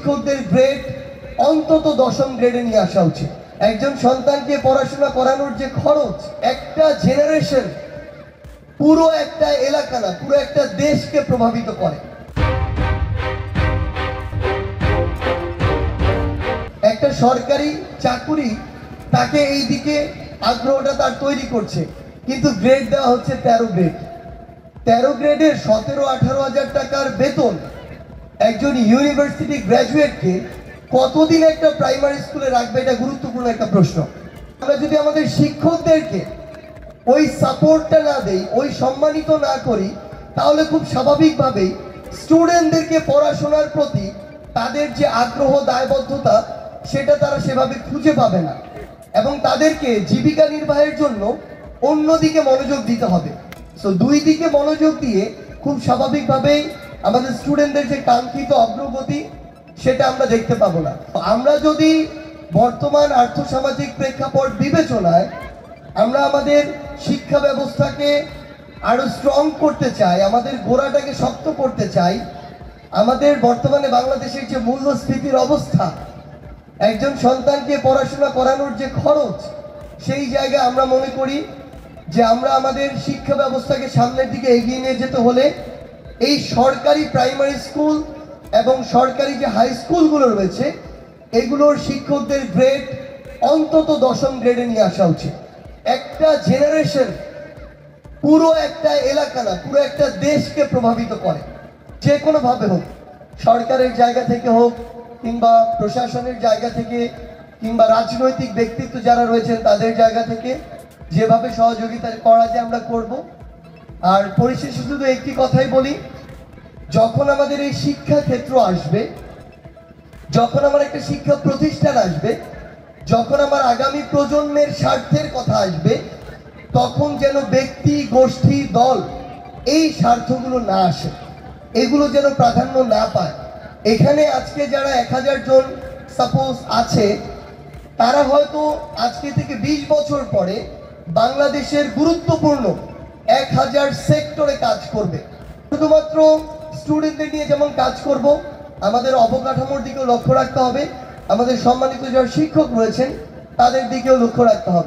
শিক্ষকদের গ্রেড অন্তত দশম গ্রেডে নিয়ে আসা উচিত। একজন সন্তানকে পড়াশোনা করানোর যে খরচ, একটা জেনারেশন, পুরো একটা এলাকা না, পুরো একটা দেশকে প্রভাবিত করে। একটা সরকারি চাকুরি, তাকে এই দিকে আগ্রহটা তার তৈরি করছে, কিন্তু গ্রেড দেওয়া হচ্ছে 13 গ্রেড। 13 গ্রেডের 17-18 হাজার টাকার বেতন একজন ইউনিভার্সিটি গ্র্যাজুয়েটকে কতদিন একটা প্রাইমারি স্কুলে রাখবে, এটা গুরুত্বপূর্ণ একটা প্রশ্ন। আমরা যদি আমাদের শিক্ষকদেরকে ওই সাপোর্টটা না দেই, ওই সম্মানিত না করি, তাহলে খুব স্বাভাবিকভাবেই স্টুডেন্টদেরকে পড়াশোনার প্রতি তাদের যে আগ্রহ, দায়বদ্ধতা, সেটা তারা সেভাবে খুঁজে পাবে না, এবং তাদেরকে জীবিকা নির্বাহের জন্য অন্যদিকে মনোযোগ দিতে হবে। সো দুই দিকে মনোযোগ দিয়ে খুব স্বাভাবিকভাবেই আমাদের স্টুডেন্টদের যে কাঙ্ক্ষিত অগ্রগতি, সেটা আমরা দেখতে পাবো না। আমরা যদি বর্তমান আর্থসামাজিক প্রেক্ষাপট বিবেচনায় আমরা আমাদের শিক্ষা ব্যবস্থাকে আরো স্ট্রং করতে চাই, আমাদের গোড়াটাকে শক্ত করতে চাই, আমাদের বর্তমানে বাংলাদেশের যে মূল্যস্ফীতির অবস্থা, একজন সন্তানকে পড়াশোনা করানোর যে খরচ, সেই জায়গায় আমরা মনে করি যে আমরা আমাদের শিক্ষা ব্যবস্থাকে সামনের দিকে এগিয়ে নিয়ে যেতে হলে এই সরকারি প্রাইমারি স্কুল এবং সরকারি যে হাই স্কুলগুলো রয়েছে, এগুলোর শিক্ষকদের গ্রেড অন্তত দশম গ্রেডে নিয়ে আসা উচিত। একটা জেনারেশন, পুরো একটা এলাকা না, পুরো একটা দেশকে প্রভাবিত করে, যে কোনোভাবে হোক, সরকারের জায়গা থেকে হোক, কিংবা প্রশাসনের জায়গা থেকে, কিংবা রাজনৈতিক ব্যক্তিত্ব যারা রয়েছেন তাদের জায়গা থেকে যেভাবে সহযোগিতা করা যায় আমরা করব। আর পরিশেষে শুধু একটি কথাই বলি, যখন আমাদের এই শিক্ষা ক্ষেত্র আসবে, যখন আমার একটা শিক্ষা প্রতিষ্ঠান আসবে, যখন আমার আগামী প্রজন্মের স্বার্থের কথা আসবে, তখন যেন ব্যক্তি, গোষ্ঠী, দল এই স্বার্থগুলো না আসে, এগুলো যেন প্রাধান্য না পায়। এখানে আজকে যারা 1000 জন সাপোজ আছে, তারা হয়তো আজকে থেকে 20 বছর পরে বাংলাদেশের গুরুত্বপূর্ণ 1000 সেক্টরে কাজ করবে। শুধুমাত্র স্টুডেন্টদের নিয়ে যেমন কাজ করব, আমাদের অবকাঠামোর দিকেও লক্ষ্য রাখতে হবে, আমাদের সম্মানিত যারা শিক্ষক রয়েছেন তাদের দিকেও লক্ষ্য রাখতে হবে।